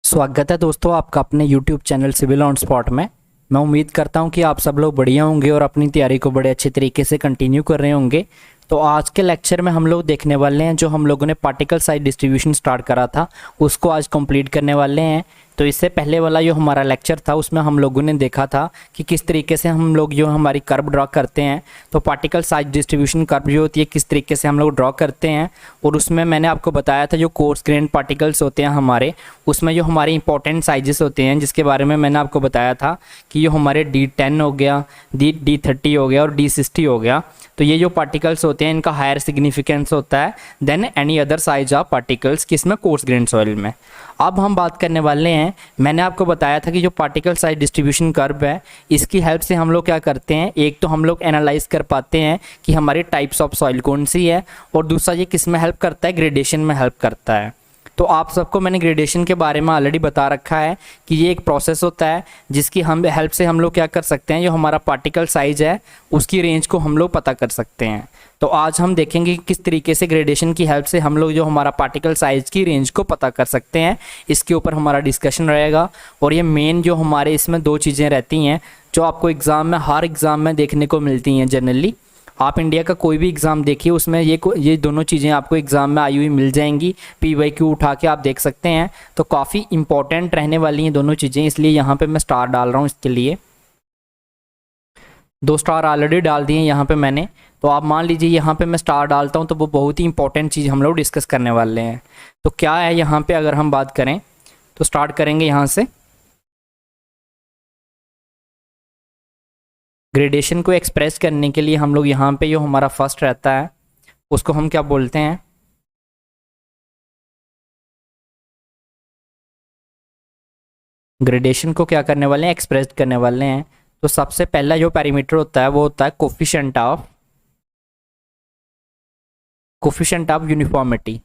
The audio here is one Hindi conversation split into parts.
स्वागत है दोस्तों आपका अपने YouTube channel civil on spot में। मैं उम्मीद करता हूं कि आप सब लोग बढ़िया होंगे और अपनी तैयारी को बड़े अच्छे तरीके से कंटिन्यू कर रहे होंगे। तो आज के लेक्चर में हम लोग देखने वाले हैं जो हम लोगों ने पार्टिकल साइज डिस्ट्रीब्यूशन स्टार्ट करा था उसको आज कंप्लीट करने वाले हैं। तो इससे पहले वाला जो हमारा लेक्चर था उसमें हम लोगों ने देखा था कि किस तरीके से हम लोग जो हमारी कर्व ड्रॉ करते हैं, तो पार्टिकल साइज डिस्ट्रीब्यूशन कर्व जो होती है किस तरीके से हम लोग ड्रॉ करते हैं। और उसमें मैंने आपको बताया था जो कोर्स ग्रेन पार्टिकल्स होते हैं हमारे, उसमें जो हमारे इंपॉर्टेंट साइजेस होते हैं जिसके बारे में मैंने आपको बताया था कि जो हमारे D10 हो गया, D30 हो गया और D60 हो गया। तो ये जो पार्टिकल्स होते हैं इनका हायर सिग्निफिकेंस होता है then any other size of particles किसमें, कोर्स ग्रेन सॉइल में। अब हम बात करने वाले हैं, मैंने आपको बताया था कि जो पार्टिकल साइज डिस्ट्रीब्यूशन कर्व है इसकी हेल्प से हम लोग क्या करते हैं, एक तो हम लोग एनालाइज कर पाते हैं कि हमारी टाइप्स ऑफ सॉइल कौन सी है, और दूसरा ये किस में हेल्प करता है, ग्रेडेशन में हेल्प करता है। तो आप सबको मैंने ग्रेडेशन के बारे में ऑलरेडी बता रखा है कि ये एक प्रोसेस होता है जिसकी हम हेल्प से हम लोग क्या कर सकते हैं, जो हमारा पार्टिकल साइज है उसकी रेंज को हम लोग पता कर सकते हैं। तो आज हम देखेंगे कि किस तरीके से ग्रेडेशन की हेल्प से हम लोग जो हमारा पार्टिकल साइज की रेंज को पता कर सकते हैं, इसके ऊपर हमारा डिस्कशन रहेगा। और ये मेन जो हमारे इसमें दो चीज़ें रहती हैं जो आपको एग्ज़ाम में, हर एग्ज़ाम में देखने को मिलती हैं जनरली। आप इंडिया का कोई भी एग्ज़ाम देखिए उसमें ये दोनों चीज़ें आपको एग्ज़ाम में आई हुई मिल जाएंगी। PYQ उठा के आप देख सकते हैं, तो काफ़ी इंपॉर्टेंट रहने वाली हैं दोनों चीज़ें, इसलिए यहाँ पे मैं स्टार डाल रहा हूँ इसके लिए। 2 स्टार ऑलरेडी डाल दिए यहाँ पे मैंने। तो आप मान लीजिए यहाँ पे मैं स्टार डालता हूँ तो वो बहुत ही इंपॉर्टेंट चीज़ हम लोग डिस्कस करने वाले हैं। तो क्या है यहाँ पे, अगर हम बात करें तो स्टार्ट करेंगे यहाँ से। ग्रेडेशन को एक्सप्रेस करने के लिए हम लोग यहाँ पे जो हमारा फर्स्ट रहता है उसको हम क्या बोलते हैं, ग्रेडेशन को क्या करने वाले हैं, एक्सप्रेस करने वाले हैं। तो सबसे पहला जो पैरामीटर होता है वो होता है coefficient of uniformity.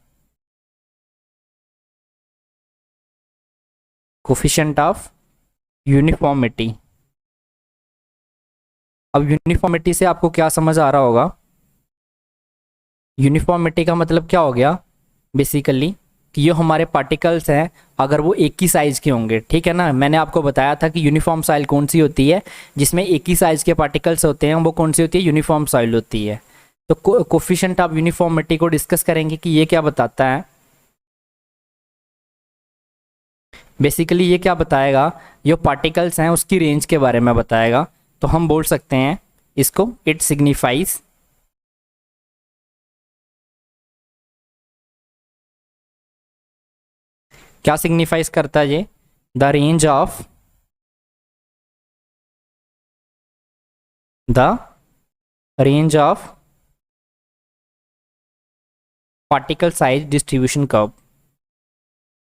Coefficient of uniformity. अब यूनिफॉर्मिटी से आपको क्या समझ आ रहा होगा, यूनिफॉर्मिटी का मतलब क्या हो गया बेसिकली कि ये हमारे पार्टिकल्स हैं अगर वो एक ही साइज के होंगे, ठीक है ना। मैंने आपको बताया था कि यूनिफॉर्म सॉइल कौन सी होती है, जिसमें एक ही साइज के पार्टिकल्स होते हैं, वो कौन सी होती है, यूनिफॉर्म सॉइल होती है। तो कोफिशिएंट ऑफ यूनिफॉर्मिटी को डिस्कस करेंगे कि ये क्या बताता है। बेसिकली ये क्या बताएगा, जो पार्टिकल्स हैं उसकी रेंज के बारे में बताएगा। तो हम बोल सकते हैं इसको, इट सिग्निफाइज क्या सिग्निफाइज करता है ये, the range of particle size distribution curve.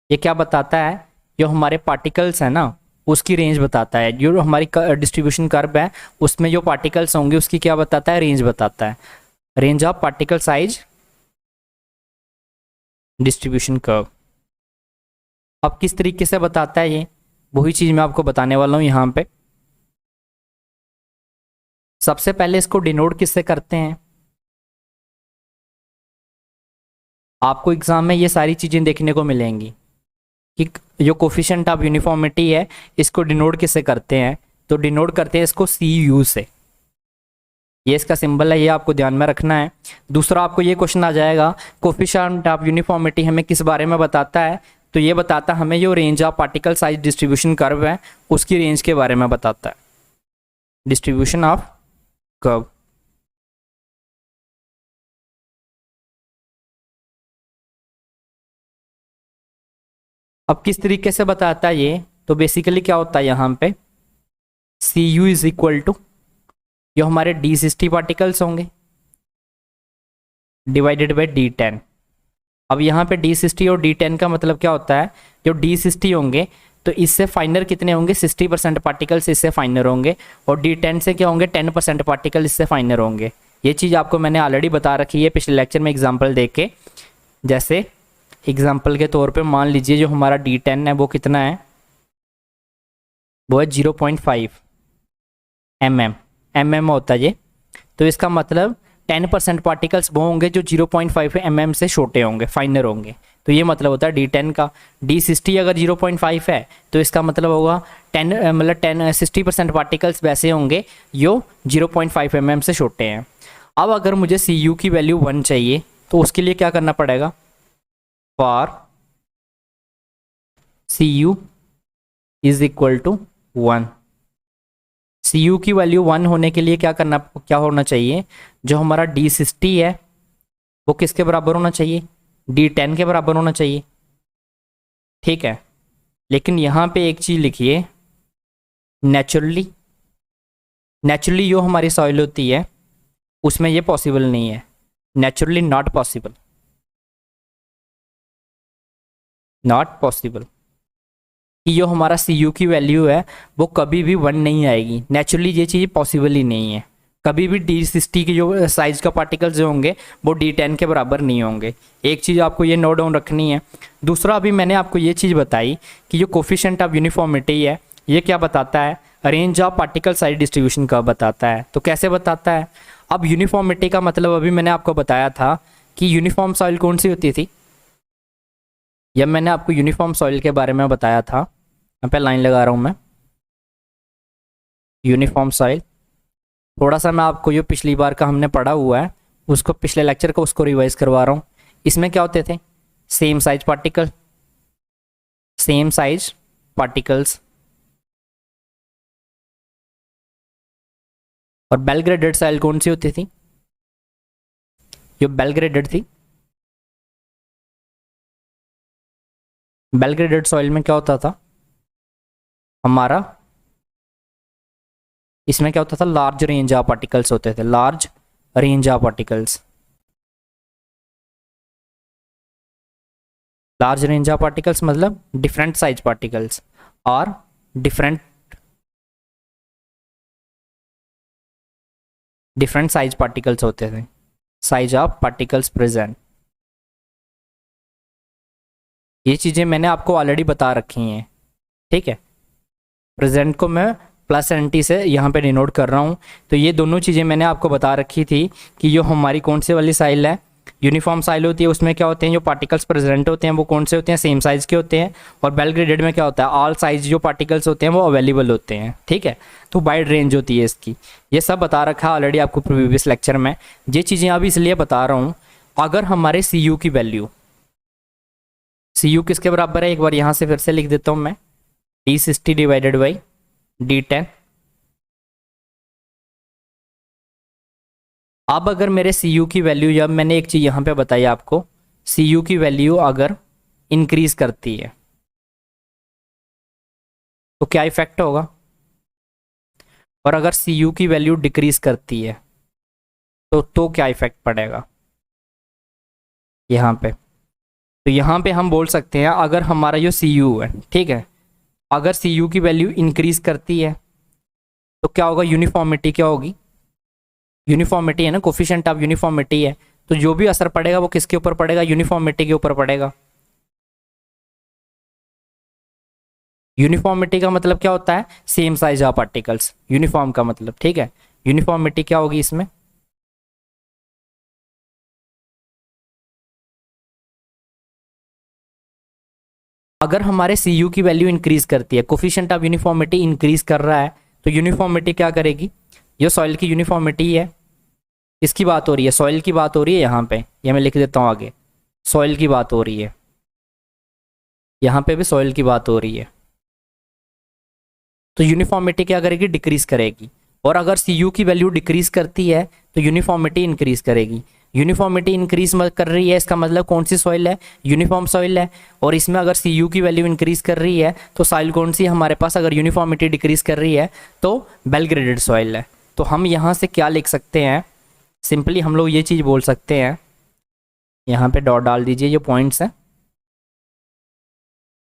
ये क्या बताता है, जो हमारे पार्टिकल्स हैं ना उसकी रेंज बताता है। जो हमारी डिस्ट्रीब्यूशन कर्व है उसमें जो पार्टिकल्स होंगे उसकी क्या बताता है, रेंज बताता है, range of particle size distribution curve. अब किस तरीके से बताता है ये, वही चीज मैं आपको बताने वाला हूँ यहाँ पे। सबसे पहले इसको डिनोट किससे करते हैं, आपको एग्जाम में ये सारी चीजें देखने को मिलेंगी कि जो कोफिशिएंट ऑफ यूनिफॉर्मिटी है इसको डिनोट किससे करते हैं। तो डिनोट करते हैं इसको CU से, ये इसका सिंबल है, ये आपको ध्यान में रखना है। दूसरा आपको ये क्वेश्चन आ जाएगा, कोफिशिएंट ऑफ यूनिफॉर्मिटी हमें किस बारे में बताता है, तो ये बताता है हमें जो range of particle size distribution curve है उसकी रेंज के बारे में बताता है, डिस्ट्रीब्यूशन ऑफ कर्व। अब किस तरीके से बताता है ये, तो बेसिकली क्या होता है यहाँ पे, CU इज इक्वल टू जो हमारे D60 पार्टिकल्स होंगे डिवाइडेड बाई D10। अब यहाँ पे D60 और D10 का मतलब क्या होता है, जो D60 होंगे तो इससे फाइनर कितने होंगे, 60% पार्टिकल्स इससे फाइनर होंगे, और D10 से क्या होंगे, 10% पार्टिकल इससे फाइनर होंगे। ये चीज़ आपको मैंने ऑलरेडी बता रखी है पिछले लेक्चर में एग्जाम्पल दे के। जैसे एग्जाम्पल के तौर पे मान लीजिए जो हमारा D10 है वो कितना है, वो है 0.5 mm होता है ये। तो इसका मतलब 10% पार्टिकल्स वो होंगे जो 0.5 mm से छोटे होंगे, फाइनर होंगे। तो ये मतलब होता है D10 का। D60 अगर 0.5 है तो इसका मतलब होगा 60% पार्टिकल्स वैसे होंगे जो 0.5 mm से छोटे हैं। अब अगर मुझे Cu की वैल्यू 1 चाहिए तो उसके लिए क्या करना पड़ेगा? For Cu is equal to 1। Cu की वैल्यू 1 होने के लिए क्या होना चाहिए? जो हमारा D60 है वो किसके बराबर होना चाहिए? D10 के बराबर होना चाहिए, ठीक है। लेकिन यहाँ पे एक चीज़ लिखिए, नेचुरली जो हमारी सॉइल होती है उसमें ये पॉसिबल नहीं है। नेचुरली नॉट पॉसिबल, कि जो हमारा Cu की वैल्यू है वो कभी भी 1 नहीं आएगी। नेचुरली ये चीज़ पॉसिबल ही नहीं है। कभी भी D60 की जो साइज का पार्टिकल्स जो होंगे वो D10 के बराबर नहीं होंगे। एक चीज़ आपको ये नोट डाउन रखनी है। दूसरा, अभी मैंने आपको ये चीज़ बताई कि जो कोफिशिएंट ऑफ यूनिफॉर्मिटी है ये क्या बताता है? Range of particle size distribution का बताता है। तो कैसे बताता है? अब यूनिफॉर्मिटी का मतलब अभी मैंने आपको बताया था कि यूनिफॉर्म सॉइल कौन सी होती थी। जब मैंने आपको यूनिफॉर्म सॉइल के बारे में बताया था, यहाँ पे लाइन लगा रहा हूँ मैं, यूनिफॉर्म सॉइल। थोड़ा सा मैं आपको जो पिछली बार का हमने पढ़ा हुआ है उसको, पिछले लेक्चर को उसको रिवाइज करवा रहा हूँ। इसमें क्या होते थे? सेम साइज पार्टिकल्स और बेल ग्रेडेड सॉइल कौन सी होती थी? जो बेल ग्रेडेड थी, बेल ग्रेडेड सॉइल में क्या होता था हमारा? इसमें क्या होता था? लार्ज रेंज ऑफ पार्टिकल्स होते थे, large range of particles. Large range of particles मतलब डिफरेंट साइज पार्टिकल्स और डिफरेंट साइज पार्टिकल्स होते थे। साइज ऑफ पार्टिकल्स प्रेजेंट, ये चीज़ें मैंने आपको ऑलरेडी बता रखी हैं, ठीक है। प्रेजेंट को मैं प्लस एंटी से यहाँ पे डिनोट कर रहा हूँ। तो ये दोनों चीज़ें मैंने आपको बता रखी थी कि जो हमारी कौन से वाली साइल है, यूनिफॉर्म साइल होती है, उसमें क्या होते हैं? जो पार्टिकल्स प्रेजेंट होते हैं वो कौन से होते हैं? सेम साइज के होते हैं। और बेल ग्रेडेड में क्या होता है? ऑल साइज जो पार्टिकल्स होते हैं वो अवेलेबल होते हैं, ठीक है। तो वाइड रेंज होती है इसकी। ये सब बता रखा है ऑलरेडी आपको प्रीवियस लेक्चर में। ये चीज़ें अभी इसलिए बता रहा हूँ, अगर हमारे Cu की वैल्यू, Cu किसके बराबर है? एक बार यहाँ से फिर से लिख देता हूँ मैं, D60 डिवाइडेड बाई D10। अब अगर मेरे Cu की वैल्यू, जब मैंने एक चीज़ यहाँ पे बताई आपको, Cu की वैल्यू अगर इंक्रीज करती है तो क्या इफेक्ट होगा? और अगर Cu की वैल्यू डिक्रीज करती है तो क्या इफेक्ट पड़ेगा यहाँ पे? तो यहाँ पे हम बोल सकते हैं, अगर हमारा जो Cu है, ठीक है, अगर Cu की वैल्यू इंक्रीज करती है तो क्या होगा? यूनिफॉर्मिटी क्या होगी? यूनिफॉर्मिटी है ना, कोफिशिएंट ऑफ यूनिफॉर्मिटी है। तो जो भी असर पड़ेगा वो किसके ऊपर पड़ेगा? यूनिफॉर्मिटी के ऊपर पड़ेगा। यूनिफॉर्मिटी का मतलब क्या होता है? Same size of particles. Uniform का मतलब, ठीक है, यूनिफॉर्मिटी क्या होगी इसमें? अगर हमारे Cu की वैल्यू इंक्रीज करती है, कोफिशिएंट ऑफ यूनिफॉर्मिटी इंक्रीज कर रहा है, तो यूनिफॉर्मिटी क्या करेगी? ये सॉइल की यूनिफॉर्मिटी है, इसकी बात हो रही है, सॉइल की बात हो रही है यहाँ पे, ये मैं लिख देता हूँ आगे, सॉइल की बात हो रही है, यहाँ पे भी सॉइल की बात हो रही है। तो यूनिफॉर्मिटी क्या करेगी? डिक्रीज करेगी। और अगर Cu की वैल्यू डिक्रीज करती है तो यूनिफॉर्मिटी इंक्रीज करेगी। यूनिफॉर्मिटी इंक्रीज कर रही है, इसका मतलब कौन सी सॉइल है? यूनिफॉर्म सॉइल है। और इसमें अगर Cu की वैल्यू इंक्रीज कर रही है तो सॉइल कौन सी हमारे पास? अगर यूनिफॉर्मिटी डिक्रीज कर रही है तो बेल ग्रेडेड सॉइल है। तो हम यहाँ से क्या लिख सकते हैं? सिंपली हम लोग ये चीज़ बोल सकते हैं, यहाँ पे डॉट डाल दीजिए जो पॉइंट्स हैं।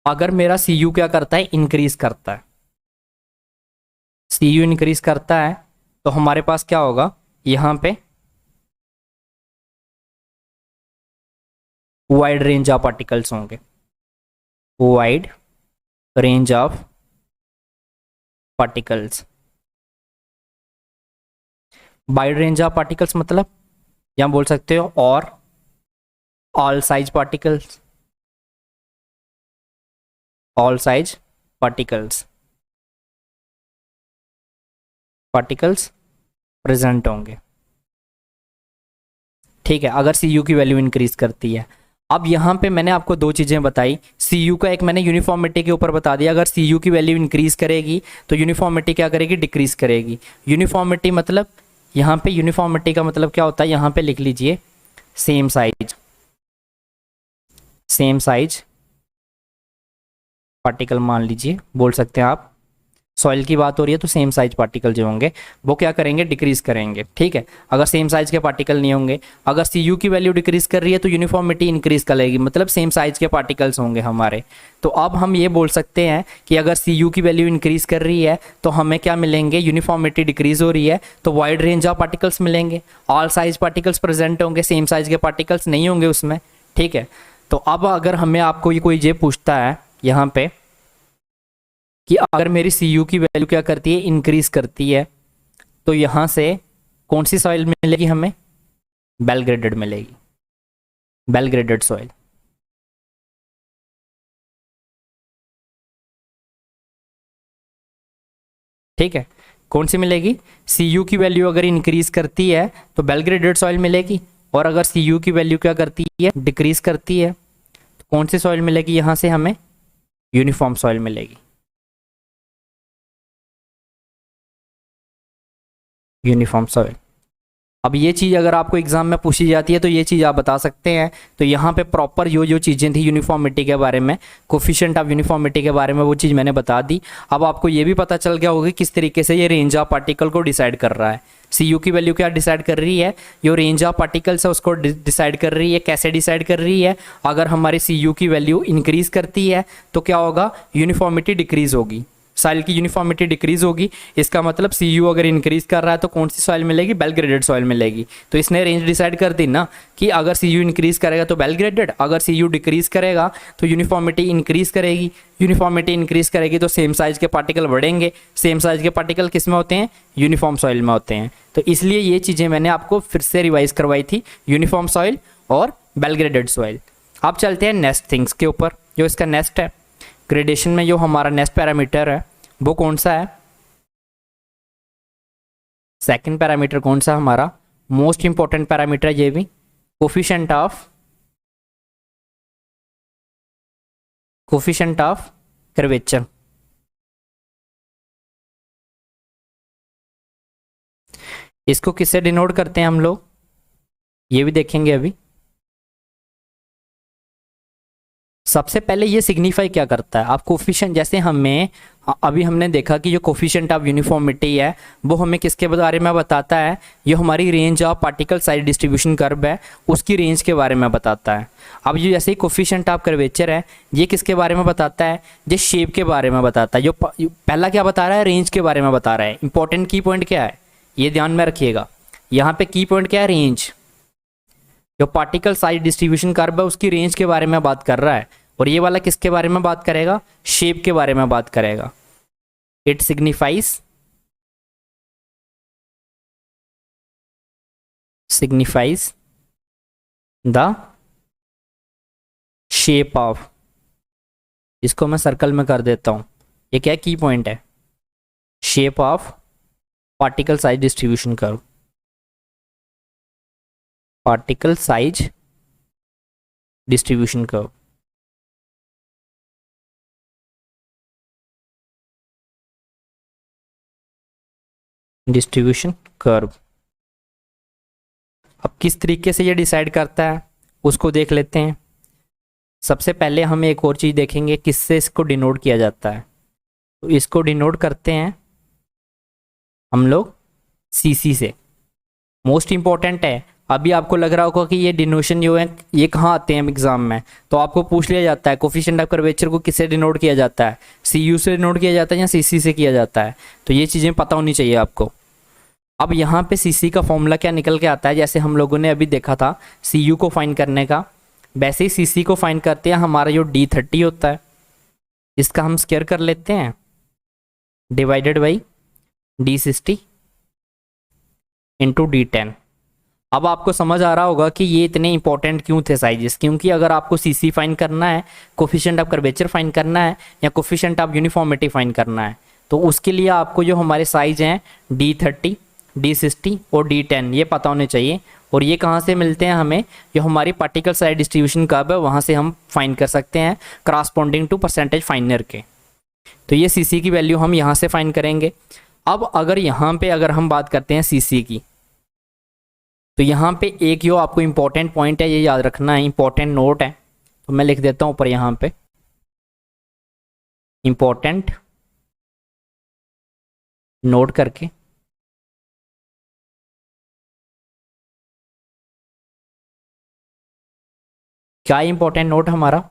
अगर मेरा Cu क्या करता है? इंक्रीज करता है, Cu इंक्रीज करता है तो हमारे पास क्या होगा? यहाँ पे वाइड रेंज ऑफ पार्टिकल्स होंगे, wide range of particles. Wide range of particles मतलब या बोल सकते हो और all size particles, all size particles, particles present होंगे। ठीक है, अगर सी यू की वैल्यू इंक्रीज करती है। अब यहाँ पे मैंने आपको दो चीज़ें बताई, सी यू का एक मैंने यूनिफॉर्मिटी के ऊपर बता दिया, अगर सी यू की वैल्यू इंक्रीज करेगी तो यूनिफॉर्मिटी क्या करेगी, डिक्रीज करेगी। यूनिफॉर्मिटी मतलब यहाँ पे यूनिफॉर्मिटी का मतलब क्या होता है, यहाँ पे लिख लीजिए same size, same size particle मान लीजिए, बोल सकते हैं आप। सॉइल की बात हो रही है तो सेम साइज पार्टिकल जो होंगे वो क्या करेंगे, डिक्रीज करेंगे। ठीक है, अगर सेम साइज के पार्टिकल नहीं होंगे, अगर सी यू की वैल्यू डिक्रीज कर रही है तो यूनिफॉर्मिटी इंक्रीज करेगी, मतलब सेम साइज के पार्टिकल्स होंगे हमारे। तो अब हम ये बोल सकते हैं कि अगर सी यू की वैल्यू इंक्रीज कर रही है तो हमें क्या मिलेंगे, यूनिफॉर्मिटी डिक्रीज हो रही है तो वाइड रेंज ऑफ पार्टिकल्स मिलेंगे, ऑल साइज पार्टिकल्स प्रेजेंट होंगे, सेम साइज के पार्टिकल्स नहीं होंगे उसमें। ठीक है, तो अब अगर हमें आपको ये कोई ये पूछता है यहाँ पे कि अगर मेरी सी यू की वैल्यू क्या करती है, इंक्रीज करती है, तो यहाँ से कौन सी सॉइल मिलेगी हमें, बेल ग्रेडेड मिलेगी, बेल ग्रेडेड सॉइल। ठीक है, कौन सी मिलेगी, सी यू की वैल्यू अगर इंक्रीज करती है तो बेल ग्रेडेड सॉइल मिलेगी, और अगर सी यू की वैल्यू क्या करती है, डिक्रीज करती है, तो कौन सी सॉइल मिलेगी यहाँ से हमें, यूनिफॉर्म सॉइल मिलेगी, यूनिफॉर्म सॉइल। अब ये चीज़ अगर आपको एग्जाम में पूछी जाती है तो ये चीज़ आप बता सकते हैं। तो यहाँ पे प्रॉपर जो चीज़ें थी यूनिफॉर्मिटी के बारे में, कोफिशिएंट ऑफ यूनिफॉर्मिटी के बारे में, वो चीज़ मैंने बता दी। अब आपको ये भी पता चल गया होगा किस तरीके से ये रेंज ऑफ पार्टिकल को डिसाइड कर रहा है। सी यू की वैल्यू क्या डिसाइड कर रही है, जो रेंज ऑफ पार्टिकल्स है उसको डिसाइड कर रही है। कैसे डिसाइड कर रही है, अगर हमारी सी यू की वैल्यू इंक्रीज करती है तो क्या होगा, यूनिफॉर्मिटी डिक्रीज होगी, सॉइल की यूनिफॉर्मिटी डिक्रीज होगी। इसका मतलब सी यू अगर इंक्रीज कर रहा है तो कौन सी सॉइल मिलेगी, बेल ग्रेडेड सॉइल मिलेगी। तो इसने रेंज डिसाइड कर दी ना कि अगर सी यू इंक्रीज करेगा तो बेल ग्रेडेड, अगर सी यू डिक्रीज करेगा तो यूनिफॉर्मिटी इंक्रीज करेगी, यूनिफॉर्मिटी इंक्रीज करेगी तो सेम साइज के पार्टिकल बढ़ेंगे। सेम साइज के पार्टिकल किस में होते हैं, यूनिफॉर्म सॉइल में होते हैं। तो इसलिए ये चीज़ें मैंने आपको फिर से रिवाइज करवाई थी, यूनिफॉर्म सॉइल और बेल ग्रेडेड सॉइल। अब चलते हैं नेक्स्ट थिंग्स के ऊपर, जो इसका नेक्स्ट है ग्रेडेशन में, जो हमारा नेक्स्ट पैरामीटर है वो कौन सा है, सेकंड पैरामीटर कौन सा हमारा, मोस्ट इंपॉर्टेंट पैरामीटर है ये भी, कोफिशिएंट ऑफ कर्वेचर। इसको किससे डिनोट करते हैं हम लोग, ये भी देखेंगे अभी। सबसे पहले ये सिग्निफाई क्या करता है, आप कोफिशिएंट, जैसे हमें अभी हमने देखा कि जो कोफिशिएंट ऑफ यूनिफॉर्मिटी है वो हमें किसके बारे में बताता है, ये हमारी range of particle size distribution curve है उसकी रेंज के बारे में बताता है। अब ये जैसे ही कोफिशिएंट ऑफ कर्वेचर है, ये किसके बारे में बताता है, ये शेप के बारे में बताता है। जो पहला क्या बता रहा है, रेंज के बारे में बता रहा है। इंपॉर्टेंट की पॉइंट क्या है, ये ध्यान में रखिएगा, यहाँ पे की पॉइंट क्या है, रेंज। जो पार्टिकल साइज डिस्ट्रीब्यूशन कर्व है उसकी रेंज के बारे में बात कर रहा है, और ये वाला किसके बारे में बात करेगा, शेप के बारे में बात करेगा। It signifies the shape of, इसको मैं सर्कल में कर देता हूं, ये क्या की पॉइंट है, shape of particle size distribution curve, particle size distribution curve. Distribution curve अब किस तरीके से ये डिसाइड करता है उसको देख लेते हैं। सबसे पहले हम एक और चीज़ देखेंगे, किससे इसको डिनोट किया जाता है। तो इसको डिनोट करते हैं हम लोग सीसी से। मोस्ट इंपॉर्टेंट है, अभी आपको लग रहा होगा कि ये डिनोशन जो है ये कहाँ आते हैं एग्जाम में, तो आपको पूछ लिया जाता है कोफिशिएंट ऑफ कर्वेचर को किससे डिनोट किया जाता है, सीयू से डिनोट किया जाता है या सीसी से किया जाता है। तो ये चीज़ें पता होनी चाहिए आपको। अब यहाँ पे सीसी का फॉर्मूला क्या निकल के आता है, जैसे हम लोगों ने अभी देखा था सीयू को फाइंड करने का, वैसे ही सीसी को फाइंड करते हैं। हमारा जो D30 होता है इसका हम स्क्वायर कर लेते हैं, divided by D60 into D10। अब आपको समझ आ रहा होगा कि ये इतने इंपॉर्टेंट क्यों थे साइजेस, क्योंकि अगर आपको सीसी फाइंड करना है, कोफिशिएंट ऑफ कर्वेचर फाइंड करना है, या कोफिशिएंट ऑफ यूनिफॉर्मिटी फाइंड करना है, तो उसके लिए आपको जो हमारे साइज हैं D30, D60 और D10 ये पता होने चाहिए। और ये कहाँ से मिलते हैं हमें, जो हमारी पार्टिकल साइज डिस्ट्रीब्यूशन कर्व है वहाँ से हम फाइंड कर सकते हैं करस्पॉन्डिंग टू परसेंटेज फाइनर के। तो ये सीसी की वैल्यू हम यहाँ से फाइंड करेंगे। अब अगर यहाँ पे अगर हम बात करते हैं सीसी की, तो यहाँ पे एक जो आपको इंपॉर्टेंट पॉइंट है ये याद रखना है, इंपॉर्टेंट नोट है, तो मैं लिख देता हूँ ऊपर यहाँ पे इंपॉर्टेंट नोट करके। क्या इंपॉर्टेंट नोट हमारा,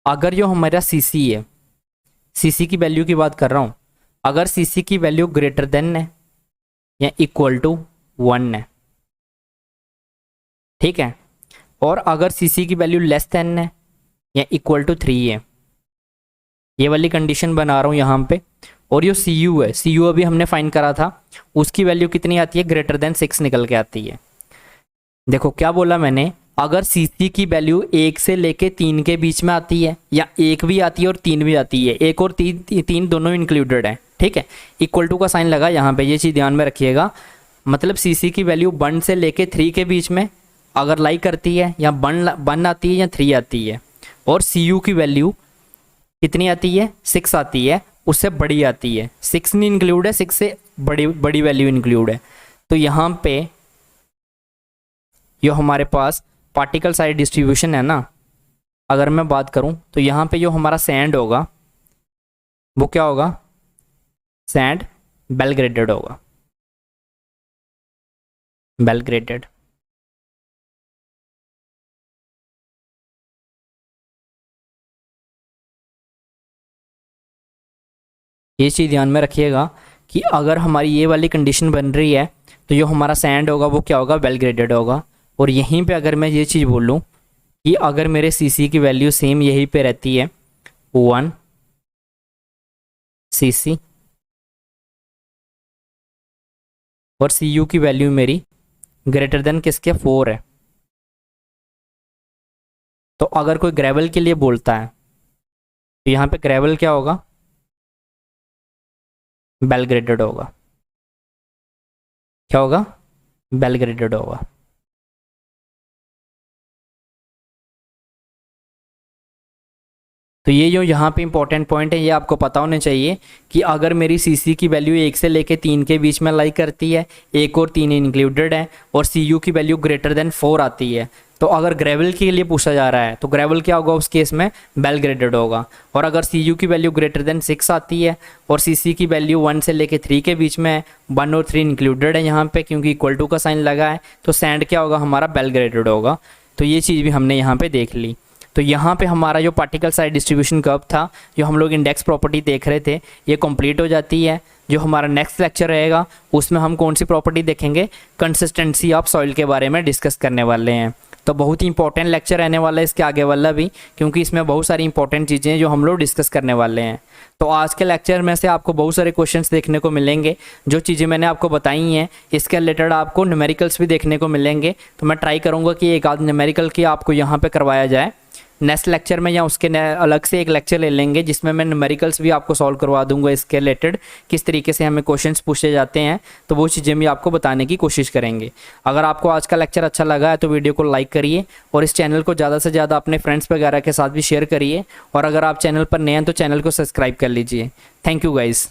अगर जो हमारा सीसी है, सीसी की वैल्यू की बात कर रहा हूँ, अगर सीसी की वैल्यू ग्रेटर देन है या इक्वल टू 1 है, ठीक है, और अगर सीसी की वैल्यू लेस देन है या इक्वल टू 3 है, ये वाली कंडीशन बना रहा हूँ यहाँ पे। और जो सी यू है, सी यू अभी हमने फाइंड करा था, उसकी वैल्यू कितनी आती है, ग्रेटर देन 6 निकल के आती है। देखो क्या बोला मैंने, अगर सीसी की वैल्यू 1 से लेके 3 के बीच में आती है, या 1 भी आती है और 3 भी आती है, 1 और 3 दोनों इंक्लूडेड है, ठीक है, इक्वल टू का साइन लगा यहाँ पे, ये चीज़ ध्यान में रखिएगा। मतलब सीसी की वैल्यू 1 से लेके 3 के बीच में अगर लाई करती है, या 1 आती है या 3 आती है, और सी यू की वैल्यू कितनी आती है, 6 आती है, उससे बड़ी आती है, 6 नहीं इंक्लूड है, 6 से बड़ी वैल्यू इंक्लूड है, तो यहाँ पे जो हमारे पास पार्टिकल साइज डिस्ट्रीब्यूशन है ना, अगर मैं बात करूं तो यहाँ पे जो हमारा सैंड होगा वो क्या होगा, सैंड बेल ग्रेडेड होगा, बेल ग्रेडेड। ये चीज़ ध्यान में रखिएगा कि अगर हमारी ये वाली कंडीशन बन रही है तो जो हमारा सैंड होगा वो क्या होगा, वेल ग्रेडेड होगा। और यहीं पे अगर मैं ये चीज़ बोलूँ कि अगर मेरे सीसी की वैल्यू सेम यहीं पे रहती है 1 सीसी, और सी यू की वैल्यू मेरी ग्रेटर देन किसके 4 है, तो अगर कोई ग्रेवल के लिए बोलता है तो यहाँ पे ग्रेवल क्या होगा, बेल ग्रेडेड होगा। क्या होगा, बेल ग्रेडेड होगा। तो ये जो यहाँ पे इंपॉर्टेंट पॉइंट है ये आपको पता होने चाहिए कि अगर मेरी सीसी की वैल्यू 1 से लेके 3 के बीच में लाई करती है, 1 और 3 इंक्लूडेड है, और सी यू की वैल्यू ग्रेटर देन 4 आती है, तो अगर ग्रेवल के लिए पूछा जा रहा है तो ग्रेवल क्या होगा उस केस में, बेल ग्रेडेड होगा। और अगर सी यू की वैल्यू ग्रेटर देन 6 आती है और सी सी की वैल्यू 1 से लेके 3 के बीच में है, 1 और 3 इंक्लूडेड है यहाँ पे क्योंकि इक्वल टू का साइन लगा है, तो सैंड क्या होगा हमारा, बेल ग्रेडेड होगा। तो ये चीज़ भी हमने यहाँ पे देख ली। तो यहाँ पे हमारा जो पार्टिकल साइज डिस्ट्रीब्यूशन कर्व था, जो हम लोग इंडेक्स प्रॉपर्टी देख रहे थे, ये कंप्लीट हो जाती है। जो हमारा नेक्स्ट लेक्चर रहेगा उसमें हम कौन सी प्रॉपर्टी देखेंगे, कंसिस्टेंसी ऑफ सॉइल के बारे में डिस्कस करने वाले हैं। तो बहुत ही इंपॉर्टेंट लेक्चर रहने वाला है इसके आगे वाला भी, क्योंकि इसमें बहुत सारी इंपॉर्टेंट चीज़ें हैं जो हम लोग डिस्कस करने वाले हैं। तो आज के लेक्चर में से आपको बहुत सारे क्वेश्चंस देखने को मिलेंगे। जो चीज़ें मैंने आपको बताई हैं इसके रिलेटेड आपको न्यूमेरिकल्स भी देखने को मिलेंगे। तो मैं ट्राई करूँगा कि एक आध न्यूमेरिकल की आपको यहाँ पर करवाया जाए नेक्स्ट लेक्चर में, या उसके अलग से एक लेक्चर ले लेंगे जिसमें मैं न्यूमेरिकल्स भी आपको सॉल्व करवा दूंगा इसके रिलेटेड, किस तरीके से हमें क्वेश्चंस पूछे जाते हैं, तो वो चीज़ें भी आपको बताने की कोशिश करेंगे। अगर आपको आज का लेक्चर अच्छा लगा है तो वीडियो को लाइक करिए और इस चैनल को ज़्यादा से ज़्यादा अपने फ्रेंड्स वगैरह के साथ भी शेयर करिए। और अगर आप चैनल पर नए हैं तो चैनल को सब्सक्राइब कर लीजिए। Thank you guys.